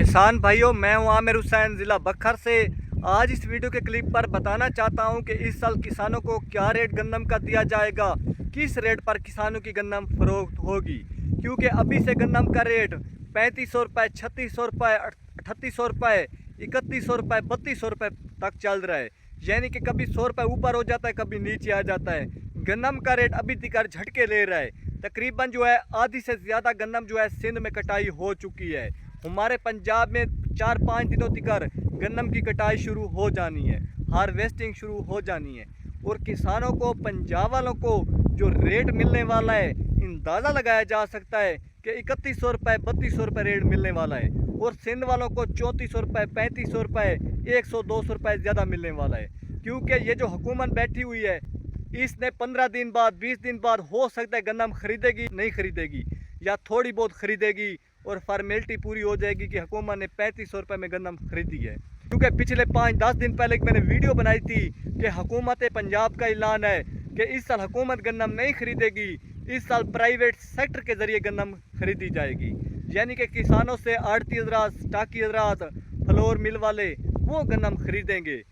किसान भाइयों, मैं हूं आमिर हुसैन, ज़िला बखर से। आज इस वीडियो के क्लिप पर बताना चाहता हूं कि इस साल किसानों को क्या रेट गंदम का दिया जाएगा, किस रेट पर किसानों की गंदम फरोख्त होगी। क्योंकि अभी से गंदम का रेट 3500 रुपये, 3600 रुपये, 3800 रुपये, 3100 रुपये, 3200 रुपये तक चल रहा है। यानी कि कभी 100 रुपये ऊपर हो जाता है, कभी नीचे आ जाता है। गंदम का रेट अभी तक झटके ले रहा है। तकरीबन जो है आधी से ज़्यादा गंदम जो है सिंध में कटाई हो चुकी है। हमारे पंजाब में 4-5 दिनों तक गंदम की कटाई शुरू हो जानी है, हार्वेस्टिंग शुरू हो जानी है। और किसानों को, पंजाब वालों को जो रेट मिलने वाला है, अंदाज़ा लगाया जा सकता है कि 3100 रुपये, 3200 रुपये रेट मिलने वाला है। और सिंध वालों को 3400 रुपये, 3500 रुपये, 100-200 रुपये ज़्यादा मिलने वाला है। क्योंकि ये जो हुकूमत बैठी हुई है, इसने 15 दिन बाद, 20 दिन बाद हो सकता है गंदम खरीदेगी, नहीं खरीदेगी, या थोड़ी बहुत खरीदेगी और फॉर्मेलिटी पूरी हो जाएगी कि हुकूमत ने 3500 रुपये में गंदम खरीदी है। क्योंकि पिछले 5-10 दिन पहले मैंने वीडियो बनाई थी कि हुकूमत पंजाब का ऐलान है कि इस साल हुकूमत गंदम नहीं खरीदेगी, इस साल प्राइवेट सेक्टर के ज़रिए गंदम खरीदी जाएगी। यानी कि किसानों से आड़ती हजरात, स्टाकी हजरात, फ्लोर मिल वाले वो गंदम खरीदेंगे,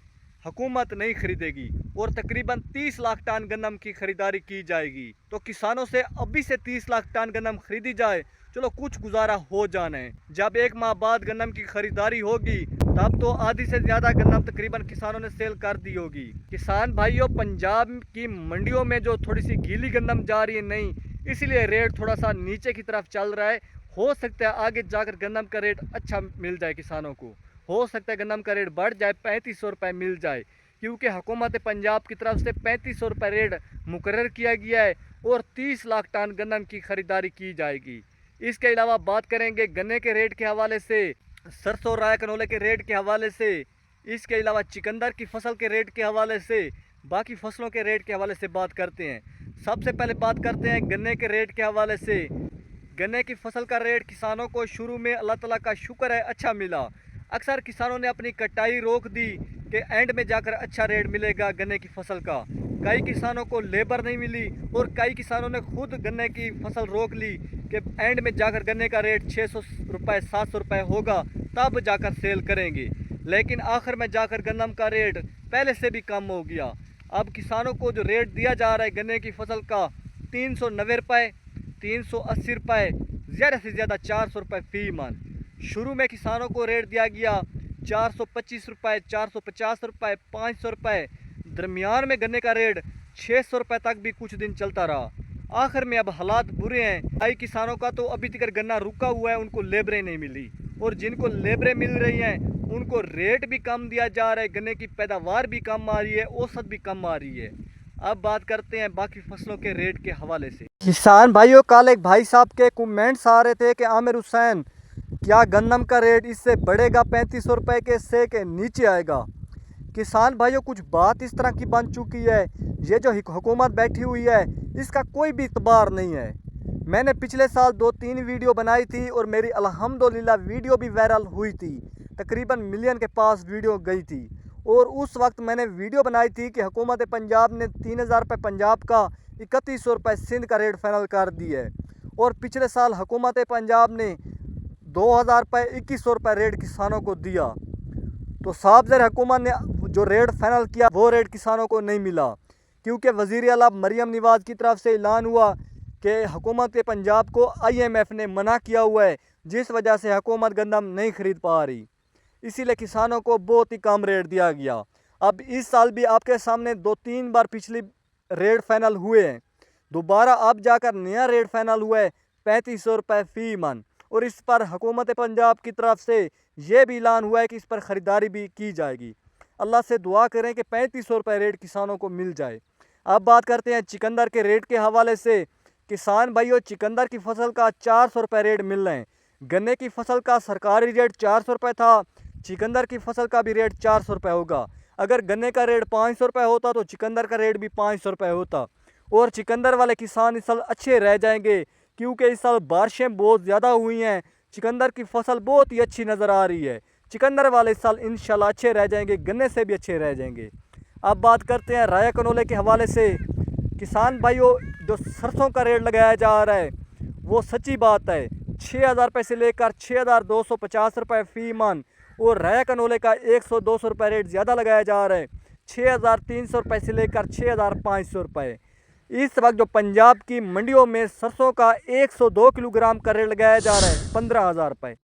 हुकूमत नहीं खरीदेगी। और तकरीबन 30 लाख टन गंदम की खरीदारी की जाएगी। तो किसानों से अभी से 30 लाख टन गंदम खरीदी जाए, चलो कुछ गुजारा हो जाना है। जब 1 माह बाद गंदम की खरीदारी होगी, तब तो आधी से ज़्यादा गंदम तकरीबन किसानों ने सेल कर दी होगी। किसान भाइयों, पंजाब की मंडियों में जो थोड़ी सी गीली गंदम जा रही है, नहीं, इसीलिए रेट थोड़ा सा नीचे की तरफ चल रहा है। हो सकता है आगे जाकर गंदम का रेट अच्छा मिल जाए किसानों को, हो सकता है गंदम का रेट बढ़ जाए, 3500 रुपये मिल जाए। क्योंकि हुकूमत पंजाब की तरफ से 3500 रुपये रेट मुकर्रर किया गया है और 30 लाख टन गंदम की खरीदारी की जाएगी। इसके अलावा बात करेंगे गन्ने के रेट के हवाले से, सरसों राय कनोले के रेट के हवाले से, इसके अलावा चिकंदर की फसल के रेट के हवाले से, बाकी फसलों के रेट के हवाले से बात करते हैं। सबसे पहले बात करते हैं गन्ने के रेट के हवाले से। गन्ने की फसल का रेट किसानों को शुरू में अल्लाह ताला का शुक्र है अच्छा मिला। अक्सर किसानों ने अपनी कटाई रोक दी कि एंड में जाकर अच्छा रेट मिलेगा गन्ने की फसल का। कई किसानों को लेबर नहीं मिली और कई किसानों ने खुद गन्ने की फसल रोक ली कि एंड में जाकर गन्ने का रेट 600 रुपये, 700 रुपये होगा, तब जाकर सेल करेंगे। लेकिन आखिर में जाकर गंदम का रेट पहले से भी कम हो गया। अब किसानों को जो रेट दिया जा रहा है गन्ने की फसल का, 390 रुपये, 380 रुपये, ज़्यादा से ज़्यादा 400 रुपये फी मन। शुरू में किसानों को रेट दिया गया 425 रुपये, 450 रुपये, 500 रुपये। दरमियान में गन्ने का रेट 600 रुपये तक भी कुछ दिन चलता रहा। आखिर में अब हालात बुरे हैं। कई किसानों का तो अभी तक गन्ना रुका हुआ है, उनको लेबरें नहीं मिली, और जिनको लेबरें मिल रही हैं उनको रेट भी कम दिया जा रहा है, गन्ने की पैदावार भी कम आ रही है, औसत भी कम आ रही है। अब बात करते हैं बाकी फसलों के रेट के हवाले से। किसान भाइयों, कल एक भाई साहब के कमेंट्स आ रहे थे कि आमिर हुसैन, क्या गंदम का रेट इससे बढ़ेगा, 3500 रुपये के से के नीचे आएगा? किसान भाइयों, कुछ बात इस तरह की बन चुकी है, ये जो हुकूमत बैठी हुई है इसका कोई भी इतबार नहीं है। मैंने पिछले साल 2-3 वीडियो बनाई थी और मेरी अल्हम्दुलिल्लाह वीडियो भी वायरल हुई थी, तकरीबन मिलियन के पास वीडियो गई थी। और उस वक्त मैंने वीडियो बनाई थी कि हुकूमत पंजाब ने 3000 रुपये पंजाब का, 3100 रुपये सिंध का रेट फाइनल कर दी है। और पिछले साल हुकूमत पंजाब ने 2000 रुपये, 2100 रुपये रेट किसानों को दिया। तो साहब ज़र हुकूमत ने जो रेट फाइनल किया वो रेट किसानों को नहीं मिला, क्योंकि वज़ीर आला मरियम नवाज़ की तरफ से ऐलान हुआ कि हुकूमत पंजाब को IMF ने मना किया हुआ है, जिस वजह से हुकूमत गंदम नहीं खरीद पा रही। इसीलिए किसानों को बहुत ही कम रेट दिया गया। अब इस साल भी आपके सामने 2-3 बार पिछली रेट फाइनल हुए हैं, दोबारा अब जाकर नया रेट फाइनल हुआ है 3500 रुपये फ़ी मन। और इस पर हुकूमत पंजाब की तरफ से ये भी ऐलान हुआ है कि इस पर ख़रीदारी भी की जाएगी। अल्लाह से दुआ करें कि 3500 रुपये रेट किसानों को मिल जाए। अब बात करते हैं चिकंदर के रेट के हवाले से। किसान भाइयों, चिकंदर की फसल का 400 रुपये रेट मिल रहे हैं। गन्ने की फसल का सरकारी रेट 400 रुपये था, चिकंदर की फसल का भी रेट 400 रुपये होगा। अगर गन्ने का रेट 500 रुपये होता तो चिकंदर का रेट भी 500 रुपये होता। और चिकंदर वाले किसान इस साल अच्छे रह जाएंगे, क्योंकि इस साल बारिशें बहुत ज़्यादा हुई हैं। चिकंदर की फसल बहुत ही अच्छी नज़र आ रही है। चिकंदर वाले इस साल इंशाल्लाह अच्छे रह जाएंगे, गन्ने से भी अच्छे रह जाएंगे। अब बात करते हैं राया कनोले के हवाले से। किसान भाइयों, जो सरसों का रेट लगाया जा रहा है वो सच्ची बात है, 6,000 रुपये से लेकर 6,250 रुपये फी मन, और राया कनोले का 100-200 रुपये रेट ज़्यादा लगाया जा रहा है, 6,300 रुपये से लेकर 6,500 रुपये। इस वक्त जो पंजाब की मंडियों में सरसों का 102 किलोग्राम का रेट लगाया जा रहा है 15,000 रुपये।